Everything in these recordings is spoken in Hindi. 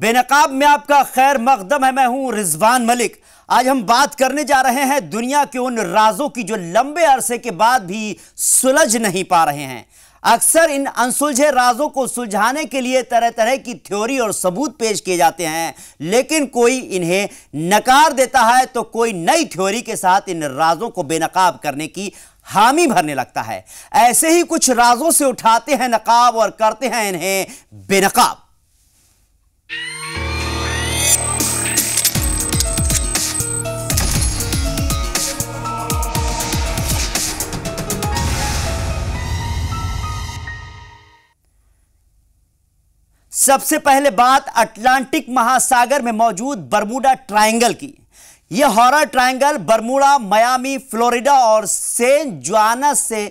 बेनकाब में आपका खैर मकदम है। मैं हूं रिजवान मलिक। आज हम बात करने जा रहे हैं दुनिया के उन राजों की जो लंबे अरसे के बाद भी सुलझ नहीं पा रहे हैं। अक्सर इन अनसुलझे राजों को सुलझाने के लिए तरह तरह की थ्योरी और सबूत पेश किए जाते हैं, लेकिन कोई इन्हें नकार देता है तो कोई नई थ्योरी के साथ इन राजों को बेनकाब करने की हामी भरने लगता है। ऐसे ही कुछ राजों से उठाते हैं नकाब और करते हैं इन्हें बेनकाब। सबसे पहले बात अटलांटिक महासागर में मौजूद बरमूडा ट्रायंगल की। यह horror triangle Bermuda, Miami, Florida और सेंट जोआनस से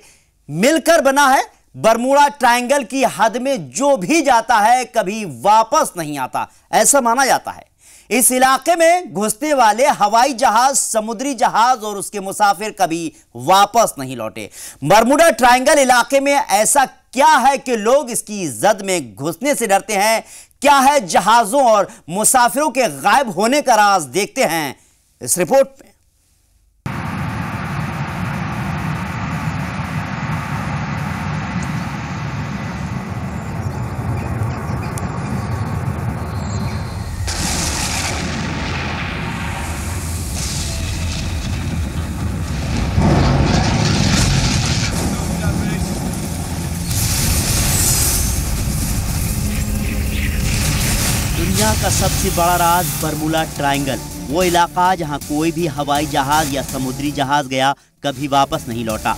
मिलकर बना है। बरमूडा ट्रायंगल की हद में जो भी जाता है कभी वापस नहीं आता, ऐसा माना जाता है। इस इलाके में घुसने वाले हवाई जहाज, समुद्री जहाज और उसके मुसाफिर कभी वापस नहीं लौटे। बरमूडा ट्रायंगल इलाके में ऐसा क्या है कि लोग इसकी जद में घुसने से डरते हैं? क्या है जहाजों और मुसाफिरों के गायब होने का राज? देखते हैं इस रिपोर्ट में। दुनिया का सबसे बड़ा राज बरमूडा ट्रायंगल, वो इलाका जहां कोई भी हवाई जहाज या समुद्री जहाज गया कभी वापस नहीं लौटा।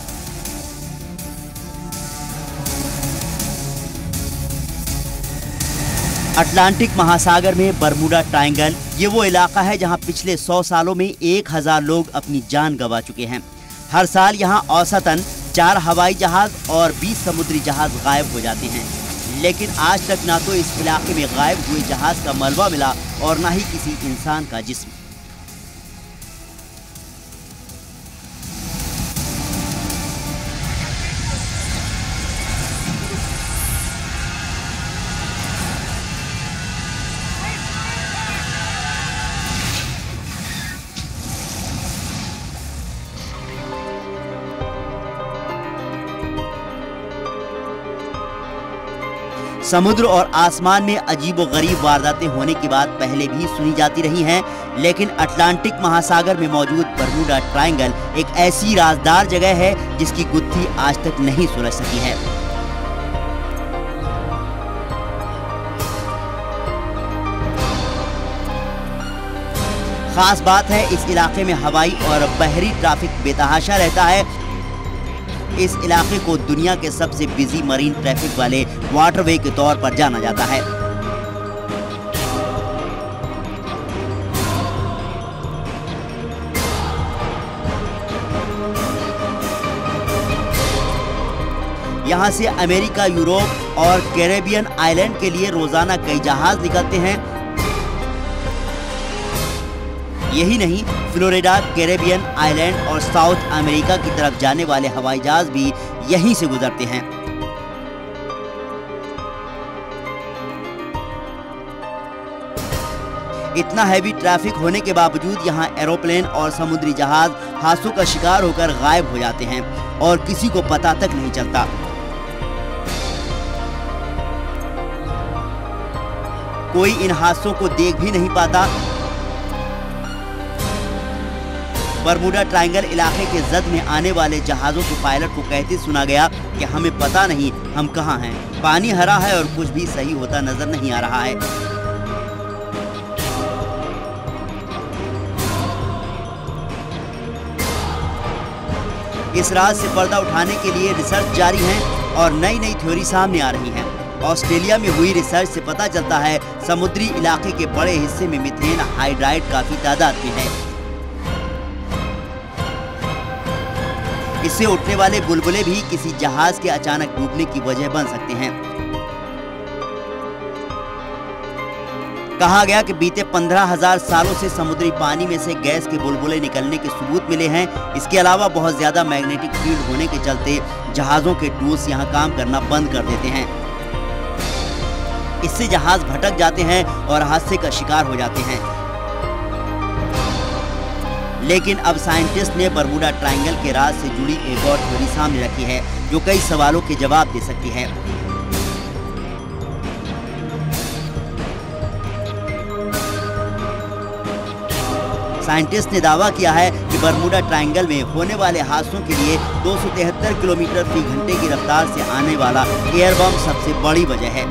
अटलांटिक महासागर में बरमूडा ट्रायंगल ये वो इलाका है जहां पिछले 100 सालों में 1000 लोग अपनी जान गंवा चुके हैं। हर साल यहां औसतन 4 हवाई जहाज और 20 समुद्री जहाज गायब हो जाते हैं, लेकिन आज तक ना तो इस इलाके में गायब हुए जहाज का मलबा मिला और ना ही किसी इंसान का जिस्म। समुद्र और आसमान में अजीबोगरीब वारदातें होने की बात पहले भी सुनी जाती रही हैं, लेकिन अटलांटिक महासागर में मौजूद बरमूडा ट्रायंगल एक ऐसी राजदार जगह है जिसकी गुत्थी आज तक नहीं सुलझ सकी है। खास बात है इस इलाके में हवाई और बहरी ट्रैफिक बेतहाशा रहता है। इस इलाके को दुनिया के सबसे बिजी मरीन ट्रैफिक वाले वाटरवे के तौर पर जाना जाता है। यहां से अमेरिका, यूरोप और कैरेबियन आइलैंड के लिए रोजाना कई जहाज निकलते हैं। यही नहीं, फ्लोरिडा, कैरेबियन आइलैंड और साउथ अमेरिका की तरफ जाने वाले हवाई जहाज भी यहीं से गुजरते हैं। इतना हैवी ट्रैफिक होने के बावजूद यहां एरोप्लेन और समुद्री जहाज हादसों का शिकार होकर गायब हो जाते हैं और किसी को पता तक नहीं चलता। कोई इन हादसों को देख भी नहीं पाता। बरमूडा ट्रायंगल इलाके के जद में आने वाले जहाजों के पायलट को कहते सुना गया कि हमें पता नहीं हम कहां हैं, पानी हरा है और कुछ भी सही होता नजर नहीं आ रहा है। इस राज से पर्दा उठाने के लिए रिसर्च जारी है और नई नई थ्योरी सामने आ रही हैं। ऑस्ट्रेलिया में हुई रिसर्च से पता चलता है समुद्री इलाके के बड़े हिस्से में मीथेन हाइड्राइड काफी तादाद में है। इससे उठने वाले बुलबुले भी किसी जहाज के अचानक डूबने की वजह बन सकते हैं। कहा गया कि बीते 15,000 सालों से समुद्री पानी में से गैस के बुलबुले निकलने के सबूत मिले हैं। इसके अलावा बहुत ज्यादा मैग्नेटिक फील्ड होने के चलते जहाजों के टूल्स यहां काम करना बंद कर देते हैं। इससे जहाज भटक जाते हैं और हादसे का शिकार हो जाते हैं। लेकिन अब साइंटिस्ट ने बरमूडा ट्रायंगल के राज से जुड़ी एक और थ्योरी सामने रखी है जो कई सवालों के जवाब दे सकती है। साइंटिस्ट ने दावा किया है कि बरमूडा ट्रायंगल में होने वाले हादसों के लिए 273 किलोमीटर फी घंटे की रफ्तार से आने वाला एयर बम सबसे बड़ी वजह है।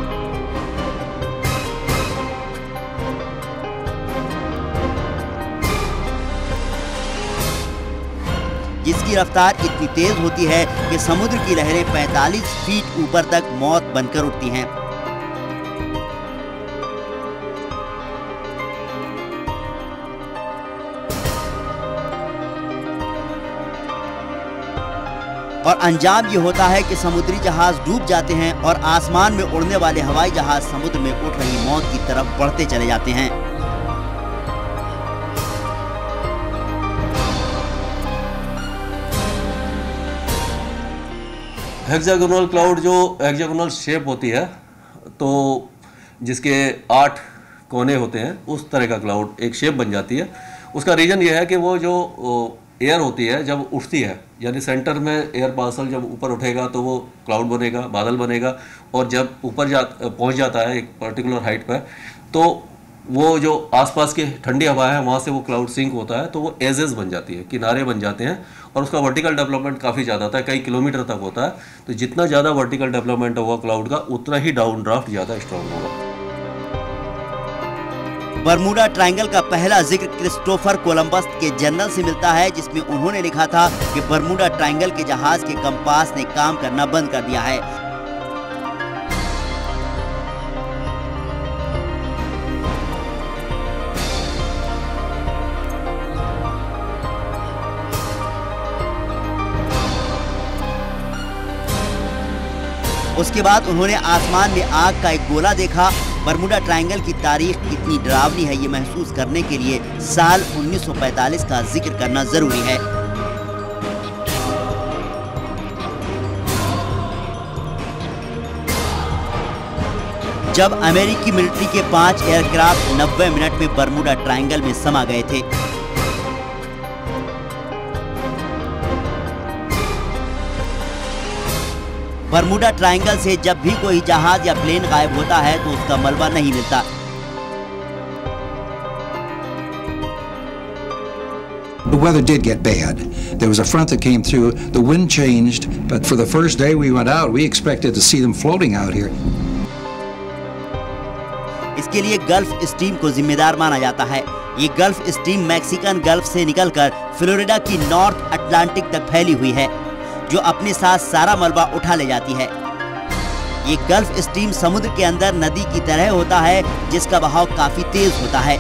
जिसकी रफ्तार इतनी तेज होती है कि समुद्र की लहरें 45 फीट ऊपर तक मौत बनकर उठती हैं। और अंजाम ये होता है कि समुद्री जहाज डूब जाते हैं और आसमान में उड़ने वाले हवाई जहाज समुद्र में उठ रही मौत की तरफ बढ़ते चले जाते हैं। हेक्सागोनल क्लाउड जो हेक्सागोनल शेप होती है, तो जिसके 8 कोने होते हैं, उस तरह का क्लाउड एक शेप बन जाती है। उसका रीज़न ये है कि वो जो एयर होती है जब उठती है, यानी सेंटर में एयर पार्सल जब ऊपर उठेगा तो वो क्लाउड बनेगा, बादल बनेगा, और जब ऊपर पहुंच जाता है एक पर्टिकुलर हाइट पर, तो वो जो आसपास की ठंडी हवा है वहाँ से वो क्लाउड सिंक होता है, तो वो एजेस बन जाती है, किनारे बन जाते हैं, और उसका वर्टिकल डेवलपमेंट काफ़ी ज़्यादा होता है, कई किलोमीटर तक होता है। तो जितना ज़्यादा वर्टिकल डेवलपमेंट होगा क्लाउड का, उतना ही डाउन ड्राफ्ट ज़्यादा स्ट्रॉन्ग होगा। बरमूडा ट्रायंगल का पहला जिक्र क्रिस्टोफर कोलंबस के जर्नल से मिलता है, जिसमें उन्होंने लिखा था कि बरमूडा ट्रायंगल के जहाज के कंपास ने काम करना बंद कर दिया है। उसके बाद उन्होंने आसमान में आग का एक गोला देखा। बरमूडा ट्रायंगल की तारीख कितनी डरावनी है ये महसूस करने के लिए साल 1945 का जिक्र करना जरूरी है। जब अमेरिकी मिलिट्री के 5 एयरक्राफ्ट 90 मिनट में बरमूडा ट्रायंगल में समा गए थे। बरमूडा ट्रायंगल से जब भी कोई जहाज या प्लेन गायब होता है तो उसका मलबा नहीं मिलता। The weather did get bad. There was a front that came through, the wind changed, but for the first day we went out, we expected to see them floating out here. इसके लिए गल्फ स्ट्रीम को जिम्मेदार माना जाता है। ये गल्फ स्ट्रीम मैक्सिकन गल्फ से निकलकर फ्लोरिडा की नॉर्थ अटलांटिक तक फैली हुई है, जो अपने साथ सारा मलबा उठा ले जाती है। ये गल्फ स्ट्रीम समुद्र के अंदर नदी की तरह होता है, जिसका बहाव काफी तेज होता है।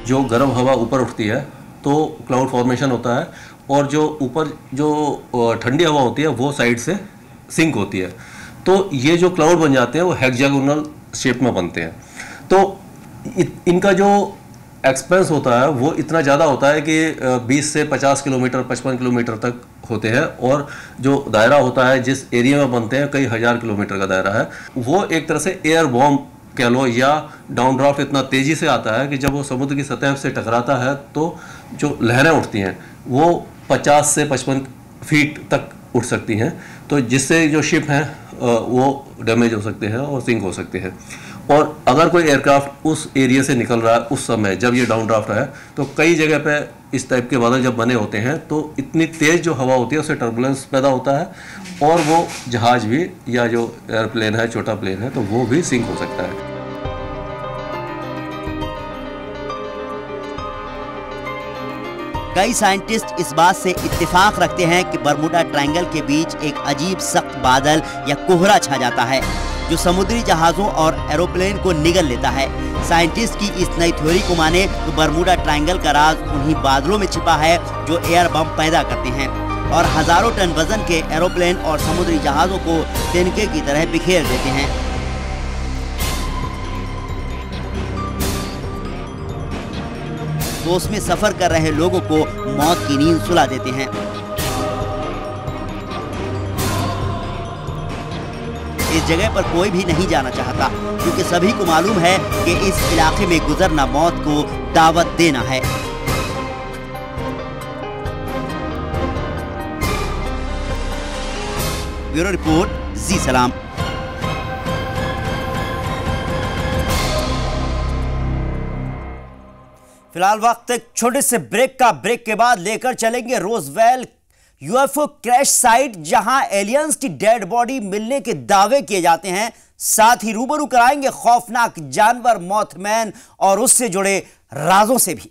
जो गर्म हवा ऊपर उठती है तो क्लाउड फॉर्मेशन होता है, और जो ऊपर जो ठंडी हवा होती है वो साइड से सिंक होती है, तो ये जो क्लाउड बन जाते हैं वो हेक्सागोनल शेप में बनते हैं। तो इनका जो एक्सपेंस होता है वो इतना ज़्यादा होता है कि 20 से 50 किलोमीटर 55 किलोमीटर तक होते हैं, और जो दायरा होता है जिस एरिया में बनते हैं कई हज़ार किलोमीटर का दायरा है। वो एक तरह से एयर बॉम्ब कह लो, या डाउन ड्राफ्ट इतना तेज़ी से आता है कि जब वो समुद्र की सतह से टकराता है तो जो लहरें उठती हैं वो 50 से 55 फीट तक उठ सकती हैं, तो जिससे जो शिप हैं वो डैमेज हो सकते हैं और सिंक हो सकते हैं। और अगर कोई एयरक्राफ्ट उस एरिया से निकल रहा है उस समय जब ये डाउन ड्राफ्ट है, तो कई जगह पे इस टाइप के बादल जब बने होते हैं तो इतनी तेज़ जो हवा होती है उससे टर्बुलेंस पैदा होता है, और वो जहाज भी या जो एयरप्लेन है, छोटा प्लेन है, तो वो भी सिंक हो सकता है। कई साइंटिस्ट इस बात से इत्तेफाक रखते हैं कि बरमूडा ट्रायंगल के बीच एक अजीब सख्त बादल या कोहरा छा जाता है, जो समुद्री जहाज़ों और एरोप्लेन को निगल लेता है। साइंटिस्ट की इस नई थ्योरी को माने तो बरमूडा ट्रायंगल का राज उन्हीं बादलों में छिपा है जो एयर बम पैदा करते हैं और हजारों टन वजन के एरोप्लेन और समुद्री जहाज़ों को तिनके की तरह बिखेर देते हैं। अफसोस में सफर कर रहे लोगों को मौत की नींद सुला देते हैं। इस जगह पर कोई भी नहीं जाना चाहता क्योंकि सभी को मालूम है कि इस इलाके में गुजरना मौत को दावत देना है। ब्यूरो रिपोर्ट, जी सलाम। फिलहाल वक्त एक छोटे से ब्रेक का। ब्रेक के बाद लेकर चलेंगे रोजवेल यूएफओ क्रैश साइट, जहां एलियंस की डेड बॉडी मिलने के दावे किए जाते हैं। साथ ही रूबरू कराएंगे खौफनाक जानवर मॉथमैन और उससे जुड़े राजों से भी।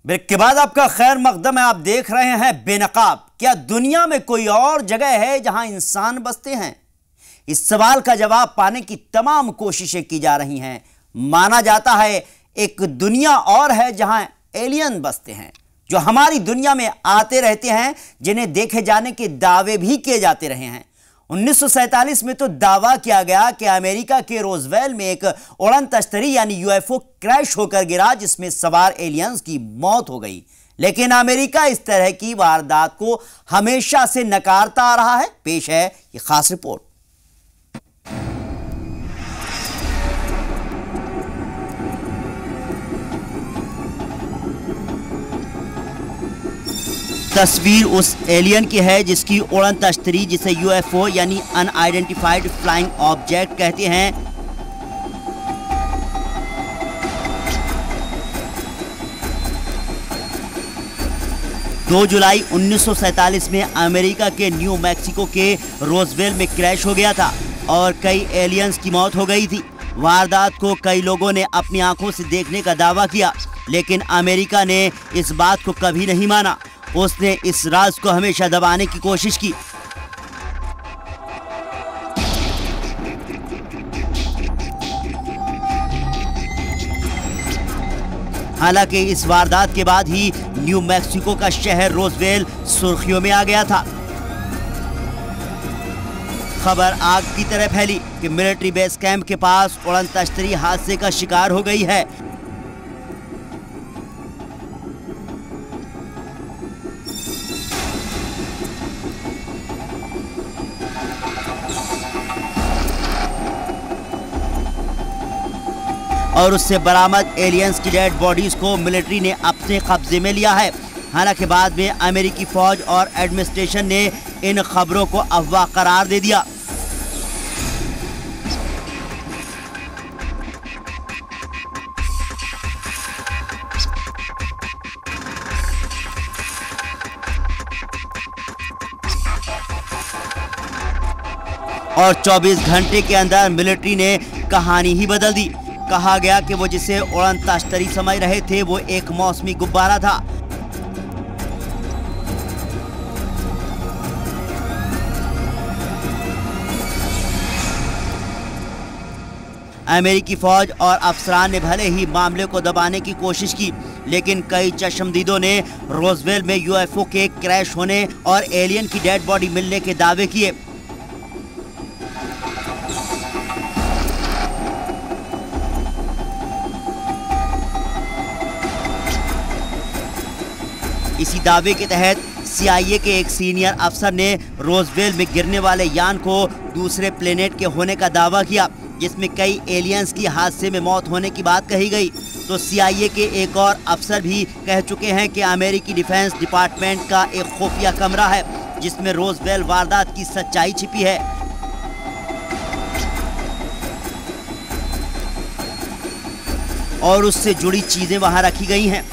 ब्रेक के बाद आपका खैर मकदम है। आप देख रहे हैं बेनकाब। क्या दुनिया में कोई और जगह है जहां इंसान बसते हैं? इस सवाल का जवाब पाने की तमाम कोशिशें की जा रही हैं। माना जाता है एक दुनिया और है जहां एलियन बसते हैं, जो हमारी दुनिया में आते रहते हैं, जिन्हें देखे जाने के दावे भी किए जाते रहे हैं। 1947 में तो दावा किया गया कि अमेरिका के रोजवेल में एक उड़न तश्तरी यानी यूएफओ क्रैश होकर गिरा, जिसमें सवार एलियंस की मौत हो गई। लेकिन अमेरिका इस तरह की वारदात को हमेशा से नकारता आ रहा है। पेश है ये खास रिपोर्ट। तस्वीर उस एलियन की है जिसकी उड़न तश्तरी, जिसे यूएफओ यानी अनआइडेंटिफाइड फ्लाइंग ऑब्जेक्ट कहते हैं, 2 जुलाई 1947 में अमेरिका के न्यू मैक्सिको के रोजवेल में क्रैश हो गया था और कई एलियंस की मौत हो गई थी। वारदात को कई लोगों ने अपनी आंखों से देखने का दावा किया, लेकिन अमेरिका ने इस बात को कभी नहीं माना। उसने इस राज को हमेशा दबाने की कोशिश की। हालांकि इस वारदात के बाद ही न्यू मैक्सिको का शहर रोजवेल सुर्खियों में आ गया था। खबर आग की तरह फैली कि मिलिट्री बेस कैंप के पास उड़न तश्तरी हादसे का शिकार हो गई है। और उससे बरामद एलियंस की डेड बॉडीज को मिलिट्री ने अपने कब्जे में लिया है। हालांकि बाद में अमेरिकी फौज और एडमिनिस्ट्रेशन ने इन खबरों को अफवाह करार दे दिया। और 24 घंटे के अंदर मिलिट्री ने कहानी ही बदल दी। कहा गया कि वो जिसे उड़न तश्तरी समझ रहे थे वो एक मौसमी गुब्बारा था। अमेरिकी फौज और अफसरान ने भले ही मामले को दबाने की कोशिश की, लेकिन कई चश्मदीदों ने रोजवेल में यूएफओ के क्रैश होने और एलियन की डेड बॉडी मिलने के दावे किए। इसी दावे के तहत CIA के एक सीनियर अफसर ने रोजवेल में गिरने वाले यान को दूसरे प्लेनेट के होने का दावा किया, जिसमें कई एलियंस की हादसे में मौत होने की बात कही गई। तो CIA के एक और अफसर भी कह चुके हैं कि अमेरिकी डिफेंस डिपार्टमेंट का एक खुफिया कमरा है जिसमें रोजवेल वारदात की सच्चाई छिपी है। और उससे जुड़ी चीजें वहां रखी गई हैं।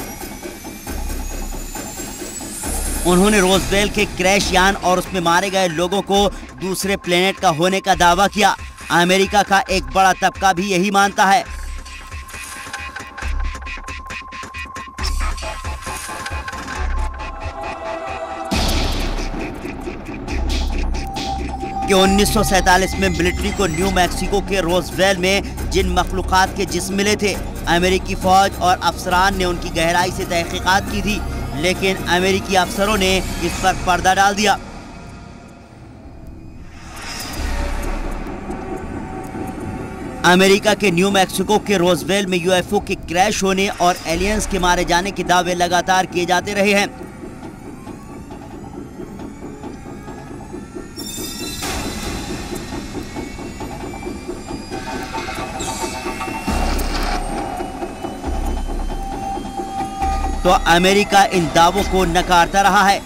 उन्होंने रोजवेल के क्रैश यान और उसमें मारे गए लोगों को दूसरे प्लेनेट का होने का दावा किया। अमेरिका का एक बड़ा तबका भी यही मानता है। कि 1947 में मिलिट्री को न्यू मैक्सिको के रोजवेल में जिन मखलूकात के जिस्म मिले थे, अमेरिकी फौज और अफसरान ने उनकी गहराई से तहकीकात की थी, लेकिन अमेरिकी अफसरों ने इस पर पर्दा डाल दिया। अमेरिका के न्यू मैक्सिको के रोजवेल में यूएफओ के क्रैश होने और एलियंस के मारे जाने के दावे लगातार किए जाते रहे हैं। तो अमेरिका इन दावों को नकारता रहा है,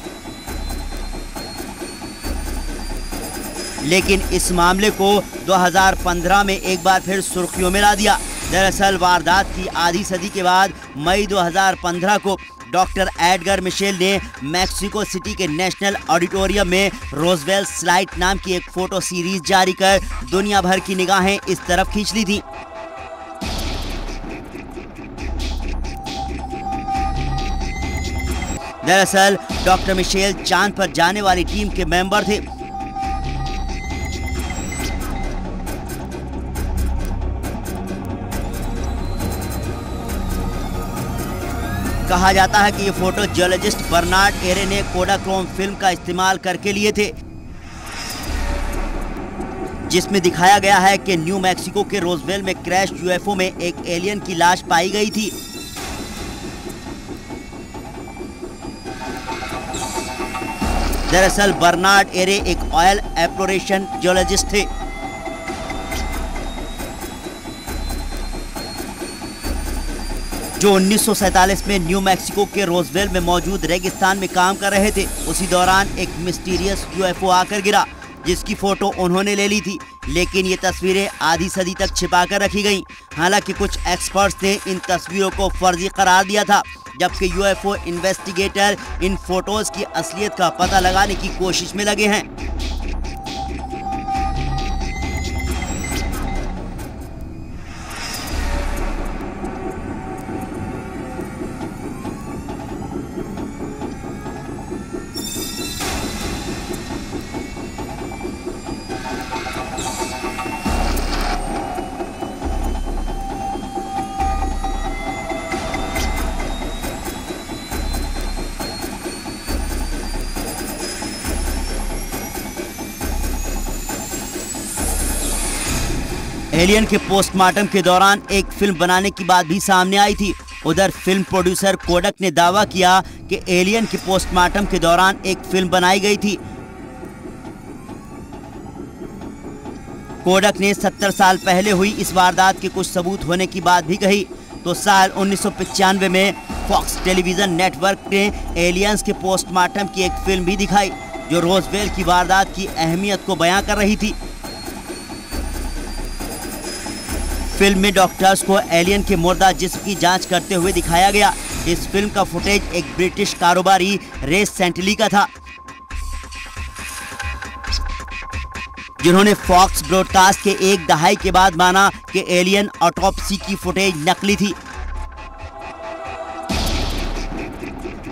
लेकिन इस मामले को 2015 में एक बार फिर सुर्खियों में ला दिया। दरअसल वारदात की आधी सदी के बाद मई 2015 को डॉक्टर एडगर मिशेल ने मैक्सिको सिटी के नेशनल ऑडिटोरियम में रोजवेल स्लाइड नाम की एक फोटो सीरीज जारी कर दुनिया भर की निगाहें इस तरफ खींच ली थी। दरअसल डॉक्टर मिशेल चांद पर जाने वाली टीम के मेंबर थे। कहा जाता है कि ये फोटो जियोलॉजिस्ट बर्नार्ड एरे ने कोडाक्रोम फिल्म का इस्तेमाल करके लिए थे, जिसमें दिखाया गया है कि न्यू मैक्सिको के रोजवेल में क्रैश यूएफओ में एक एलियन की लाश पाई गई थी। दरअसल बर्नार्ड एरे एक ऑयल एक्सप्लोरेशन जियोलॉजिस्ट थे। जो 1947 में न्यू मैक्सिको के रोजवेल में मौजूद रेगिस्तान में काम कर रहे थे। उसी दौरान एक मिस्टीरियस यूएफओ आकर गिरा, जिसकी फोटो उन्होंने ले ली थी, लेकिन ये तस्वीरें आधी सदी तक छिपाकर रखी गईं। हालांकि कुछ एक्सपर्ट्स ने इन तस्वीरों को फर्जी करार दिया था, जबकि यूएफओ इन्वेस्टिगेटर इन फोटोज की असलियत का पता लगाने की कोशिश में लगे हैं। एलियन के पोस्टमार्टम के दौरान एक फिल्म बनाने की बात भी सामने आई थी। उधर फिल्म प्रोड्यूसर कोडक ने दावा किया कि एलियन के पोस्टमार्टम के दौरान एक फिल्म बनाई गई थी। कोडक ने 70 साल पहले हुई इस वारदात के कुछ सबूत होने की बात भी कही। तो साल 1995 में फॉक्स टेलीविजन नेटवर्क ने एलियंस के पोस्टमार्टम की एक फिल्म भी दिखाई, जो रोजवेल की वारदात की अहमियत को बयां कर रही थी। फिल्म में डॉक्टर्स को एलियन के मुर्दा जिस्म की जांच करते हुए दिखाया गया। इस फिल्म का फुटेज एक ब्रिटिश कारोबारी रेस सेंटली का था, जिन्होंने फॉक्स ब्रॉडकास्ट के एक दहाई के बाद माना कि एलियन ऑटोप्सी की फुटेज नकली थी।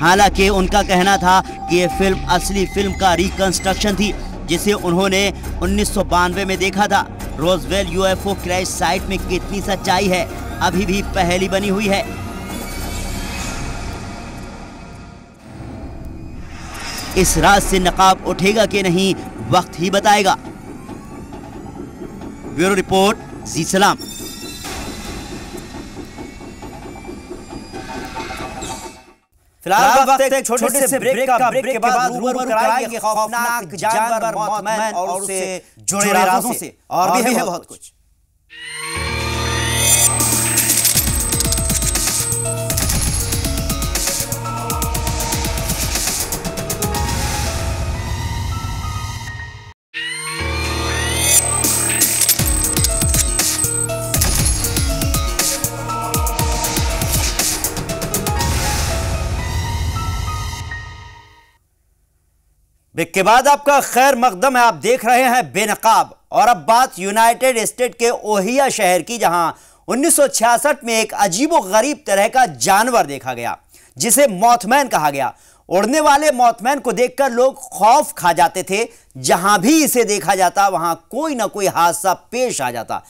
हालांकि उनका कहना था कि यह फिल्म असली फिल्म का रिकंस्ट्रक्शन थी, जिसे उन्होंने 1992 में देखा था। रोजवेल यूएफओ क्रैश साइट में कितनी सच्चाई है, अभी भी पहेली बनी हुई है। इस राज से नकाब उठेगा कि नहीं, वक्त ही बताएगा। ब्यूरो रिपोर्ट, जी सलाम। फिलहाल वक्त एक छोटे से ब्रेक के बाद रूबरू कराएंगे खौफनाक जानवर, मौतमैन और उससे जुड़े राजों से, और भी है बहुत कुछ। ब्रेक के बाद आपका खैर मकदम है। आप देख रहे हैं बेनकाब। और अब बात यूनाइटेड स्टेट के ओहियो शहर की, जहां 1966 में एक अजीबो गरीब तरह का जानवर देखा गया, जिसे मौथमैन कहा गया। उड़ने वाले मॉथमैन को देखकर लोग खौफ खा जाते थे। जहां भी इसे देखा जाता वहां कोई ना कोई हादसा पेश आ जाता।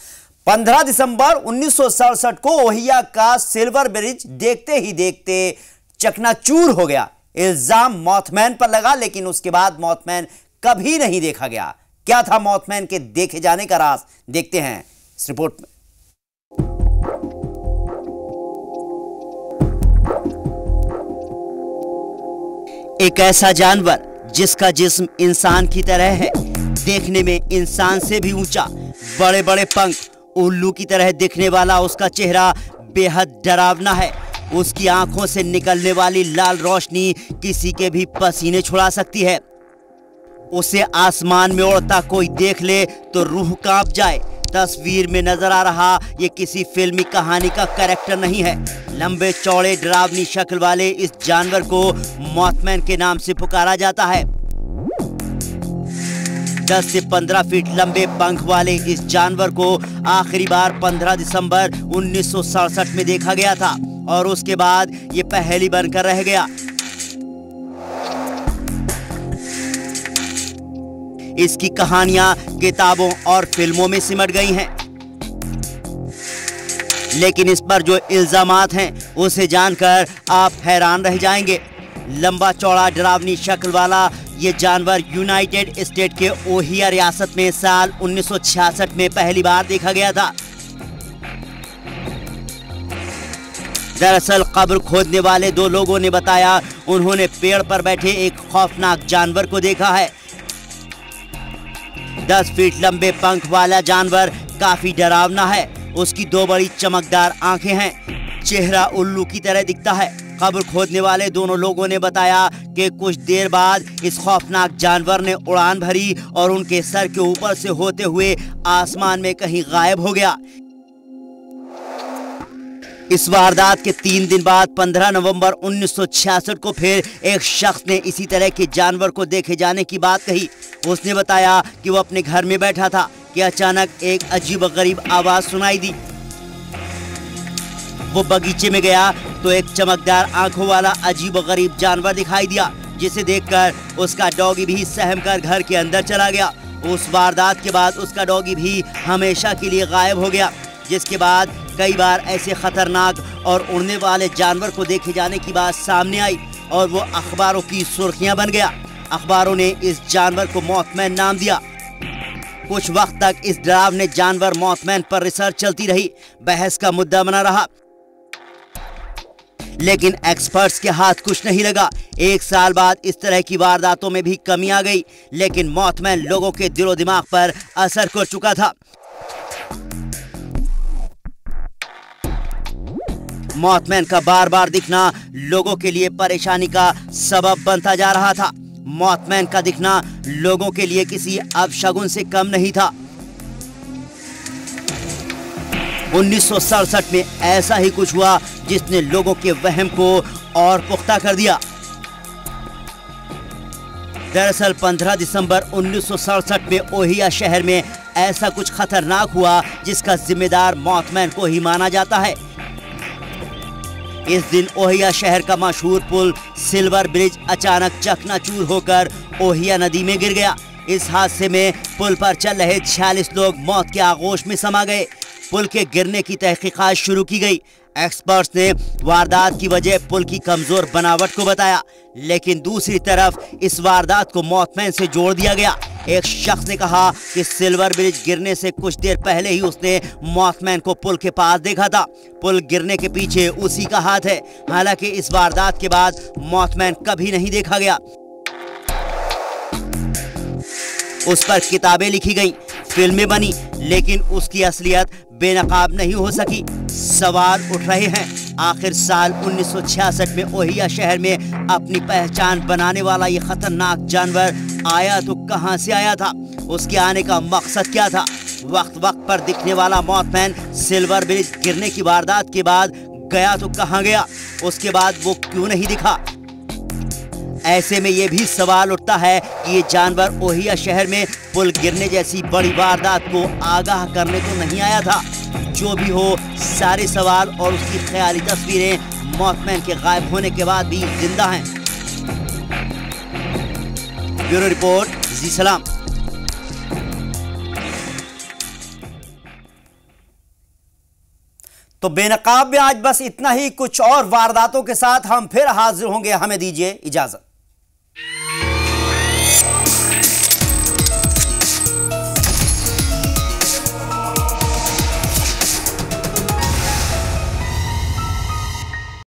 15 दिसंबर 1967 को ओहियो का सिल्वर ब्रिज देखते ही देखते चकनाचूर हो गया। इल्जाम मॉथमैन पर लगा, लेकिन उसके बाद मॉथमैन कभी नहीं देखा गया। क्या था मॉथमैन के देखे जाने का राज, देखते हैं इस रिपोर्ट में। एक ऐसा जानवर जिसका जिस्म इंसान की तरह है, देखने में इंसान से भी ऊंचा, बड़े बड़े पंख, उल्लू की तरह दिखने वाला उसका चेहरा बेहद डरावना है। उसकी आंखों से निकलने वाली लाल रोशनी किसी के भी पसीने छुड़ा सकती है। उसे आसमान में उड़ता कोई देख ले तो रूह कांप जाए। तस्वीर में नजर आ रहा ये किसी फिल्मी कहानी का कैरेक्टर नहीं है। लंबे चौड़े डरावनी शक्ल वाले इस जानवर को मॉथमैन के नाम से पुकारा जाता है। 10 से 15 फीट लंबे पंख वाले इस जानवर को आखिरी बार 15 दिसंबर 1967 में देखा गया था और उसके बाद ये पहेली बनकर रह गया। इसकी कहानियां किताबों और फिल्मों में सिमट गई हैं, लेकिन इस पर जो इल्जामात हैं उसे जानकर आप हैरान रह जाएंगे। लंबा चौड़ा डरावनी शक्ल वाला ये जानवर यूनाइटेड स्टेट के ओहियो रियासत में साल 1966 में पहली बार देखा गया था। दरअसल कब्र खोदने वाले 2 लोगों ने बताया उन्होंने पेड़ पर बैठे एक खौफनाक जानवर को देखा है। 10 फीट लंबे पंख वाला जानवर काफी डरावना है। उसकी 2 बड़ी चमकदार आंखें हैं। चेहरा उल्लू की तरह दिखता है। कब्र खोदने वाले दोनों लोगों ने बताया कि कुछ देर बाद इस खौफनाक जानवर ने उड़ान भरी और उनके सर के ऊपर से होते हुए आसमान में कहीं गायब हो गया। इस वारदात के 3 दिन बाद 15 नवंबर 1966 को फिर एक शख्स ने इसी तरह के जानवर को देखे जाने की बात कही। उसने बताया कि वो अपने घर में बैठा था कि अचानक एक अजीब-गरीब आवाज सुनाई दी। वो बगीचे में गया तो एक चमकदार आंखों वाला अजीब-गरीब जानवर दिखाई दिया, जिसे देखकर उसका डॉगी भी सहमकर घर के अंदर चला गया। उस वारदात के बाद उसका डॉगी भी हमेशा के लिए गायब हो गया, जिसके बाद कई बार ऐसे खतरनाक और उड़ने वाले जानवर को देखे जाने की बात सामने आई और वो अखबारों की सुर्खियां बन गया। अखबारों ने इस जानवर को मॉथमैन नाम दिया। कुछ वक्त तक इस डरावने जानवर मॉथमैन पर रिसर्च चलती रही, बहस का मुद्दा बना रहा, लेकिन एक्सपर्ट्स के हाथ कुछ नहीं लगा। 1 साल बाद इस तरह की वारदातों में भी कमी आ गई, लेकिन मॉथमैन लोगों के दिलो दिमाग पर असर कर चुका था। मॉथमैन का बार बार दिखना लोगों के लिए परेशानी का सबब बनता जा रहा था। मॉथमैन का दिखना लोगों के लिए किसी अपशगुन से कम नहीं था। 1967 में ऐसा ही कुछ हुआ जिसने लोगों के वहम को और पुख्ता कर दिया। दरअसल 15 दिसंबर 1967 में ओहियो शहर में ऐसा कुछ खतरनाक हुआ जिसका जिम्मेदार मॉथमैन को ही माना जाता है। इस दिन ओहियो शहर का मशहूर पुल सिल्वर ब्रिज अचानक चकनाचूर होकर ओहियो नदी में गिर गया। इस हादसे में पुल पर चल रहे 46 लोग मौत के आगोश में समा गए। पुल के गिरने की तहकीकात शुरू की गई। एक्सपर्ट्स ने वारदात की वजह पुल की कमजोर बनावट को बताया, लेकिन दूसरी तरफ इस वारदात को मॉथमैन से जोड़ दिया गया। एक शख्स ने कहा कि सिल्वर ब्रिज गिरने से कुछ देर पहले ही उसने मॉथमैन को पुल के पास देखा था। पुल गिरने के पीछे उसी का हाथ है। हालांकि इस वारदात के बाद मॉथमैन कभी नहीं देखा गया। उस पर किताबें लिखी गईं, फिल्में बनी, लेकिन उसकी असलियत बेनकाब नहीं हो सकी। सवाल उठ रहे हैं, आखिर साल 1966 में ओहियो शहर में अपनी पहचान बनाने वाला ये खतरनाक जानवर आया तो कहां से आया था? उसके आने का मकसद क्या था? वक्त वक्त पर दिखने वाला मॉथमैन सिल्वर ब्रिज गिरने की वारदात के बाद गया तो कहां गया? उसके बाद वो क्यों नहीं दिखा? ऐसे में ये भी सवाल उठता है कि ये जानवर ओहियो शहर में पुल गिरने जैसी बड़ी वारदात को आगाह करने तो नहीं आया था। जो भी हो, सारे सवाल और उसकी ख्याली तस्वीरें मॉथमैन के गायब होने के बाद भी जिंदा हैं। ब्यूरो रिपोर्ट, जी सलाम। तो बेनकाब में आज बस इतना ही। कुछ और वारदातों के साथ हम फिर हाजिर होंगे। हमें दीजिए इजाजत।